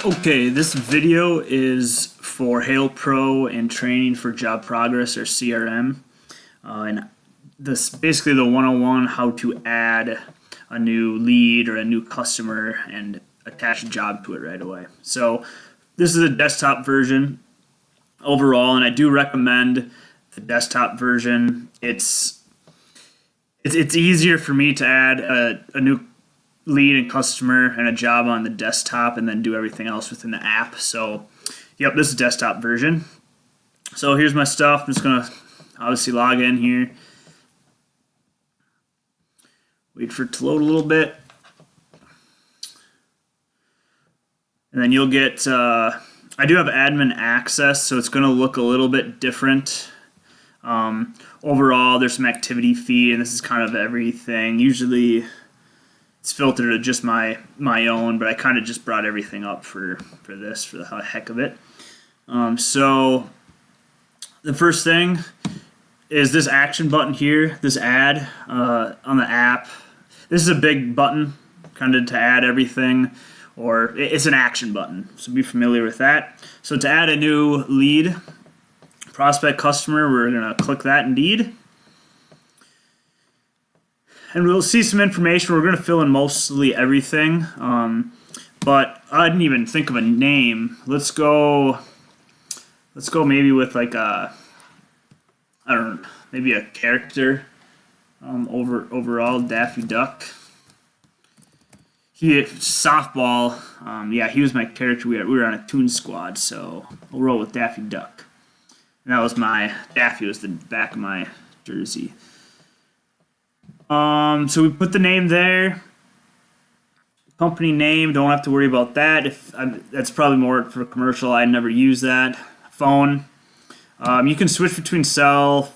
Okay, this video is for Hail Pro and training for JobProgress or CRM. And this basically the 101 how to add a new lead or a new customer and attach a job to it right away. So this is a desktop version overall, and I do recommend the desktop version. It's easier for me to add a new lead and customer and a job on the desktop and then do everything else within the app. So yep, this is desktop version. So here's my stuff. I'm just gonna obviously log in here, wait for it to load a little bit, and then you'll get I do have admin access, so it's gonna look a little bit different. Overall, there's some activity feed, and this is kind of everything. Usually it's filtered to just my own, but I kind of just brought everything up for this, for the heck of it. So the first thing is this action button here, this add on the app. This is a big button, kind of to add everything, or it's an action button, so be familiar with that. So to add a new lead, prospect, customer, we're going to click that indeed. And we'll see some information. We're going to fill in mostly everything, but I didn't even think of a name. Let's go maybe with like a, I don't know, maybe a character. Overall, Daffy Duck. He softball. Yeah, he was my character. We were on a Toon Squad, so we'll roll with Daffy Duck. And that was Daffy was the back of my jersey. So we put the name there. Company name, don't have to worry about that. That's probably more for commercial. I never use that. Phone. You can switch between cell,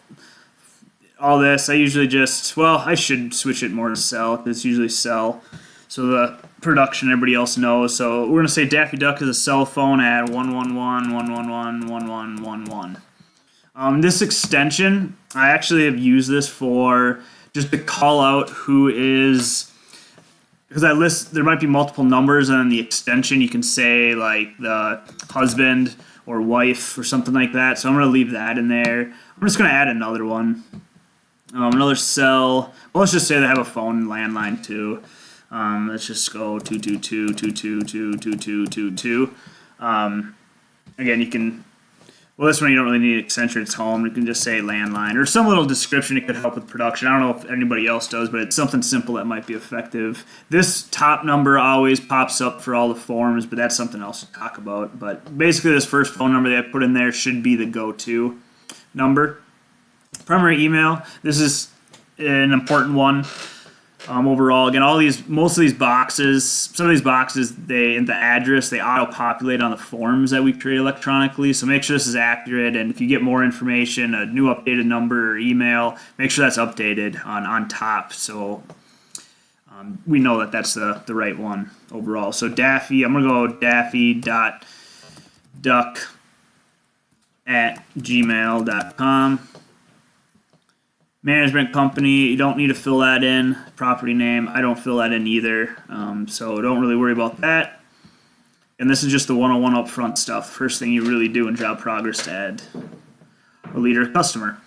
all this. I usually I should switch it more to cell because it's usually cell. So the production, everybody else knows. So we're gonna say Daffy Duck is a cell phone at 111-111-1111. This extension, I actually have used this for just to call out who is, because there might be multiple numbers, and then the extension you can say like the husband or wife or something like that. So I'm going to leave that in there. I'm just going to add another one, another cell. Well, let's just say they have a phone landline too. Let's just go 222-222-222-222. Again, you can. Well, this one you don't really need extension, it's home. You can just say landline or some little description. It could help with production. I don't know if anybody else does, but it's something simple that might be effective. This top number always pops up for all the forms, but that's something else to talk about. But basically this first phone number that I put in there should be the go-to number. Primary email, this is an important one. Overall, again, most of these boxes, some of these boxes, in the address, they auto-populate on the forms that we create electronically. So make sure this is accurate, and if you get more information, a new updated number or email, make sure that's updated on top. So we know that that's the right one overall. So Daffy, I'm gonna go daffy.duck@gmail.com. Management company, you don't need to fill that in. Property name, I don't fill that in either. So don't really worry about that. And this is just the 101 upfront stuff. First thing you really do in JobProgress to add a lead or customer.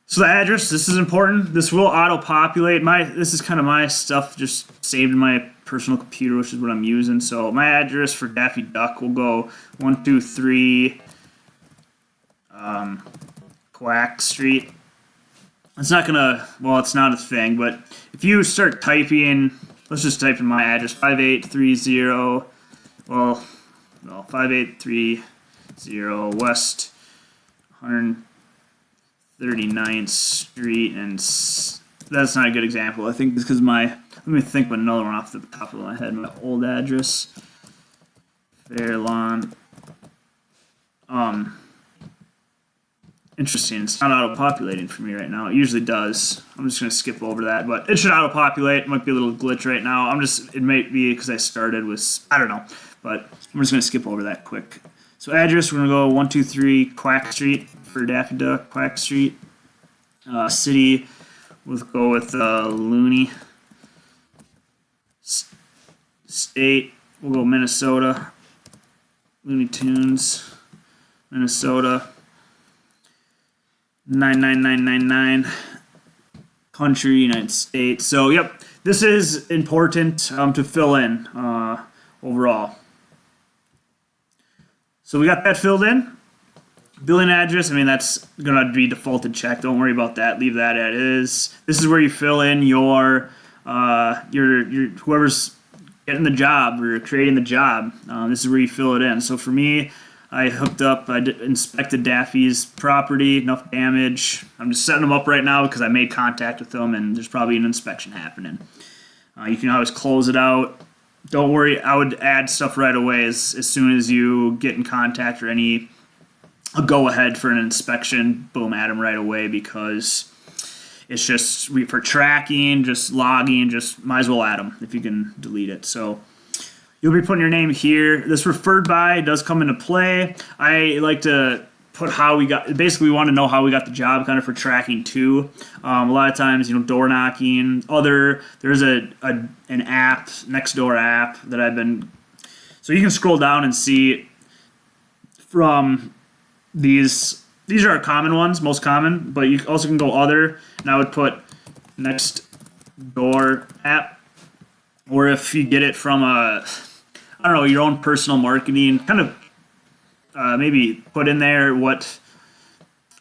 So the address, this is important. This will auto-populate. This is kind of my stuff just saved in my personal computer, which is what I'm using. So my address for Daffy Duck will go 123 Quack Street. It's not it's not a thing, but if you start typing, let's just type in my address, 5830, 5830 West 139th Street, and that's not a good example. I think it's because let me think of another one off the top of my head, my old address, Fairlawn. Interesting, it's not auto-populating for me right now. It usually does. I'm just going to skip over that, but it should auto-populate. It might be a little glitch right now. It might be because I started with, I don't know, but I'm just going to skip over that quick. So address, we're going to go 123 Quack Street for Daffy Duck, Quack Street. City, we'll go with Looney. State, we'll go Minnesota. Looney Tunes, Minnesota, 99999. Country, United States. So, yep, this is important to fill in overall. So we got that filled in. Billing address, I mean, that's going to be defaulted check. Don't worry about that. Leave that as is. This is where you fill in your whoever's getting the job or creating the job. This is where you fill it in. So for me, I inspected Daffy's property, enough damage. I'm just setting them up right now because I made contact with them and there's probably an inspection happening. You can always close it out. Don't worry, I would add stuff right away as soon as you get in contact or a go ahead for an inspection, boom, add them right away because it's just for tracking, just logging, just might as well add them if you can delete it. So you'll be putting your name here. This referred by does come into play. I like to put how we got, basically we want to know how we got the job kind of for tracking too. A lot of times, door knocking, there's an app, Nextdoor app that so you can scroll down and see from these are common ones, most common, but you also can go other, and I would put Nextdoor app, or if you get it from your own personal marketing, kind of maybe put in there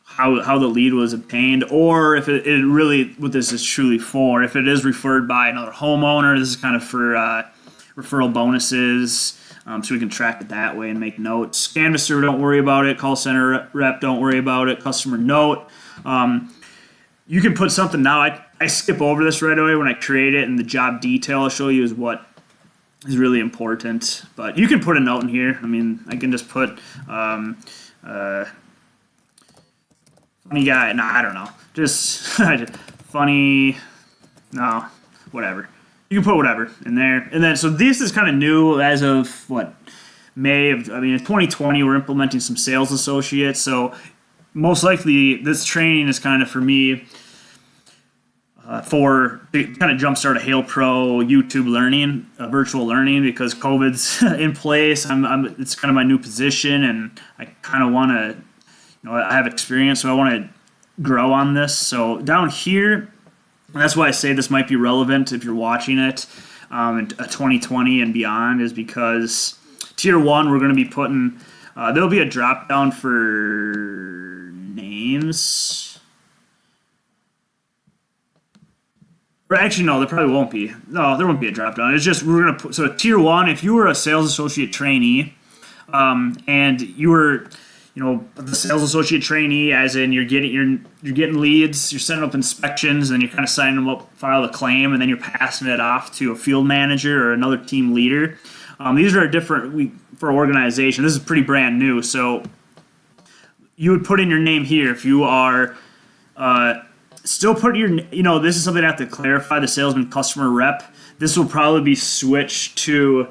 how the lead was obtained, or if it really what this is truly for. If it is referred by another homeowner, this is kind of for referral bonuses. So we can track it that way and make notes. Canvasser, don't worry about it. Call center rep, don't worry about it. Customer note. You can put something now. I skip over this right away when I create it, and the job detail I'll show you is what is really important. But you can put a note in here. I mean, I can just put funny guy. No, I don't know. Just funny. No, whatever. You can put whatever in there. And then, so this is kind of new as of May of, in 2020, we're implementing some sales associates. So most likely this training is kind of for me to kind of jumpstart a Hail Pro YouTube learning, virtual learning, because COVID's in place. It's kind of my new position, and I kind of want to, I have experience, so I want to grow on this. So down here, and that's why I say this might be relevant if you're watching it in 2020 and beyond, is because Tier 1, we're going to be putting, there'll be a drop down for names. Or actually, no, there probably won't be. No, there won't be a drop down. It's just, we're going to put, so Tier 1, if you were a sales associate trainee and you were, the sales associate trainee, as in you're getting leads, you're setting up inspections, and then you're kind of signing them up, file a claim, and then you're passing it off to a field manager or another team leader. These are different for organization. This is pretty brand new, so you would put in your name here if you are still put your. This is something I have to clarify. The salesman customer rep. This will probably be switched to.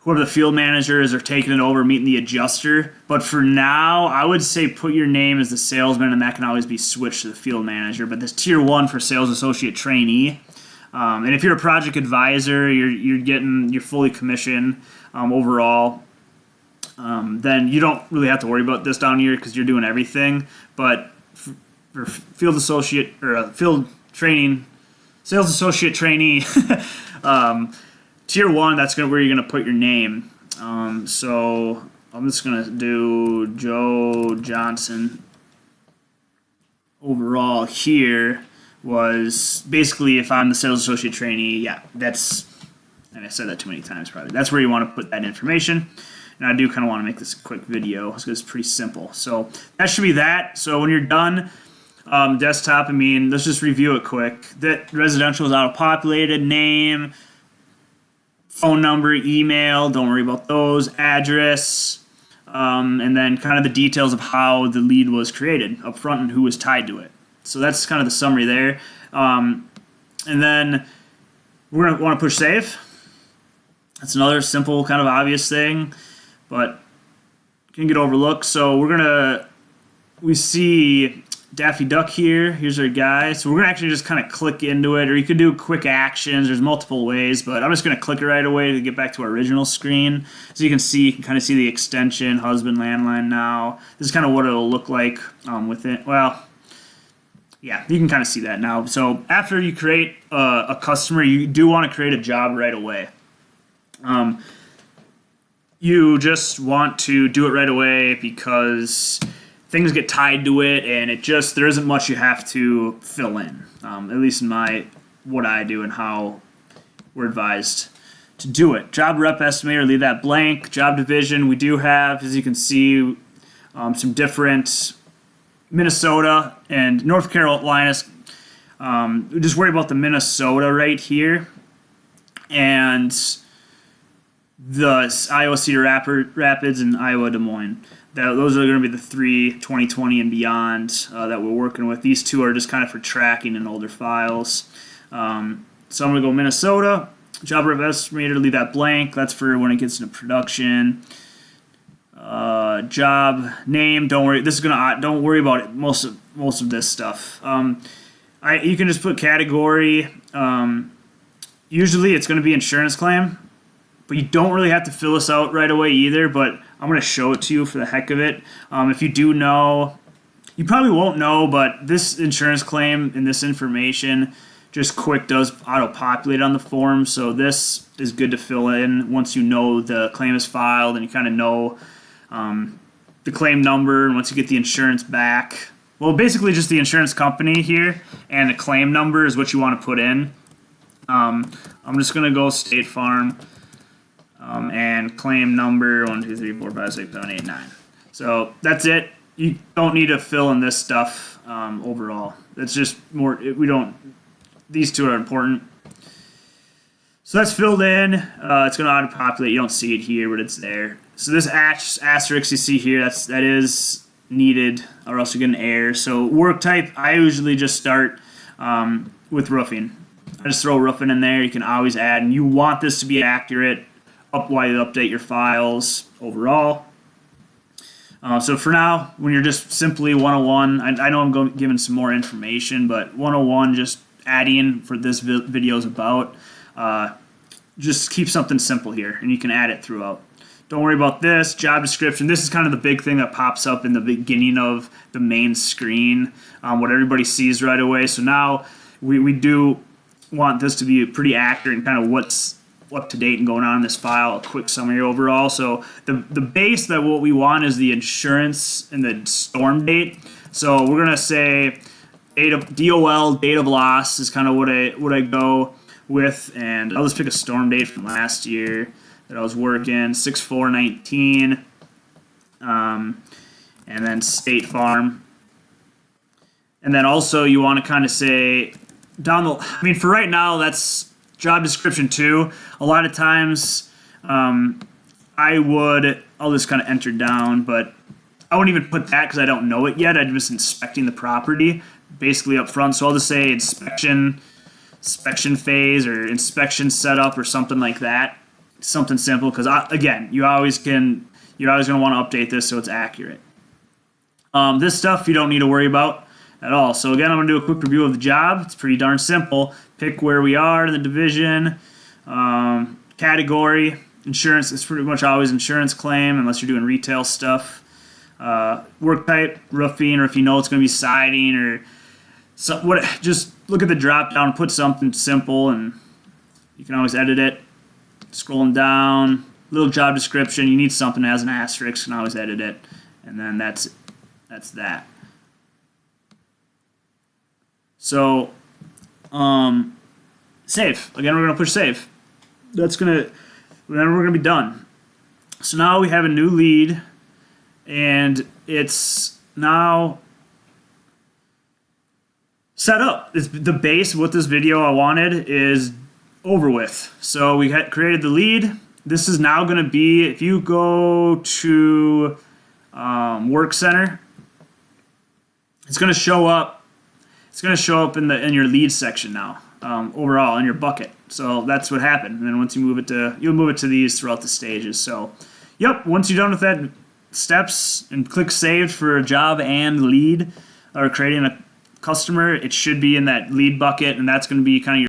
Whoever the field manager is, or taking it over, meeting the adjuster. But for now, I would say put your name as the salesman, and that can always be switched to the field manager. But this Tier 1 for sales associate trainee. And if you're a project advisor, you're fully commissioned overall. Then you don't really have to worry about this down here because you're doing everything. But for field associate or field training, sales associate trainee. Tier 1, that's where you're going to put your name. So I'm just going to do Joe Johnson. Overall here was basically, if I'm the sales associate trainee, and I said that too many times probably. That's where you want to put that information. And I do kind of want to make this a quick video because it's pretty simple. So that should be that. So when you're done, desktop, let's just review it quick. That residential is auto-populated, name, phone number, email, don't worry about those, address, and then kind of the details of how the lead was created up front and who was tied to it. So that's kind of the summary there. And then we're going to want to push save. That's another simple, kind of obvious thing, but can get overlooked. So we see Daffy Duck here. Here's our guy. So we're gonna actually just kind of click into it, or you could do quick actions. There's multiple ways, but I'm just gonna click it right away to get back to our original screen. So you can kind of see the extension, husband landline now. This is kind of what it'll look like with it. Well, yeah, you can kind of see that now. So after you create a customer, you do want to create a job right away. You just want to do it right away because things get tied to it, and there isn't much you have to fill in. At least in what I do and how we're advised to do it. Job rep estimator, leave that blank. Job division, we do have, as you can see, some different Minnesota and North Carolina. Just worry about the Minnesota right here, and the Iowa Cedar Rapids and Iowa Des Moines. Those are going to be the 3 2020 and beyond that we're working with. These two are just kind of for tracking in older files. So I'm going to go Minnesota. Job rep estimator, leave that blank. That's for when it gets into production. Job name, don't worry. Don't worry about it. Most of this stuff. You can just put category. Usually it's going to be insurance claim, but you don't really have to fill this out right away either. But I'm going to show it to you for the heck of it. If you do know, you probably won't know, but this insurance claim and this information just quick does auto-populate on the form. So this is good to fill in once you know the claim is filed and you kind of know the claim number. And once you get the insurance back, well, basically just the insurance company here and the claim number is what you want to put in. I'm just going to go State Farm. And claim number 1, 2, 3, 4, 5, 6, 7, 8, 9. So that's it. You don't need to fill in this stuff overall. It's just more. These two are important. So that's filled in. It's going to auto-populate. You don't see it here, but it's there. So this asterisk you see here, that is needed, or else you get an error. So work type, I usually just start with roofing. I just throw roofing in there. You can always add, and you want this to be accurate while you update your files overall. So for now, when you're just simply 101, I know I'm giving some more information, but 101, just adding for this video is about. Just keep something simple here, and you can add it throughout. Don't worry about this. Job description. This is kind of the big thing that pops up in the beginning of the main screen, what everybody sees right away. So now we do want this to be pretty accurate and kind of what's up to date and going on in this file, a quick summary overall. So the base that what we want is the insurance and the storm date. So we're gonna say DOL, date of loss is kind of what I go with, and I'll just pick a storm date from last year that I was working, 6/4/19, and then State Farm, and then also you want to kind of say for right now that's job description 2. A lot of times, I'll just kind of enter down, but I won't even put that because I don't know it yet. I'm just inspecting the property basically up front. So I'll just say inspection phase or inspection setup or something like that. Something simple because again, you're always going to want to update this so it's accurate. This stuff you don't need to worry about at all. So again, I'm going to do a quick review of the job. It's pretty darn simple. Pick where we are in the division, category, insurance. It's pretty much always insurance claim unless you're doing retail stuff. Work type, roofing, or if you know it's going to be siding or just look at the drop down, put something simple, and you can always edit it. Scrolling down, little job description. You need something that has an asterisk, you can always edit it, and then that's that. So, save. Again, we're going to push save. Then we're going to be done. So now we have a new lead, and it's now set up. It's the base of what this video I wanted is over with. So we had created the lead. This is now going to be, if you go to Work Center, it's going to show up. It's going to show up in your lead section now, overall in your bucket. So that's what happened. And then once you'll move it to these throughout the stages. So, yep. Once you're done with that steps and click save for a job and lead, or creating a customer, it should be in that lead bucket, and that's going to be kind of your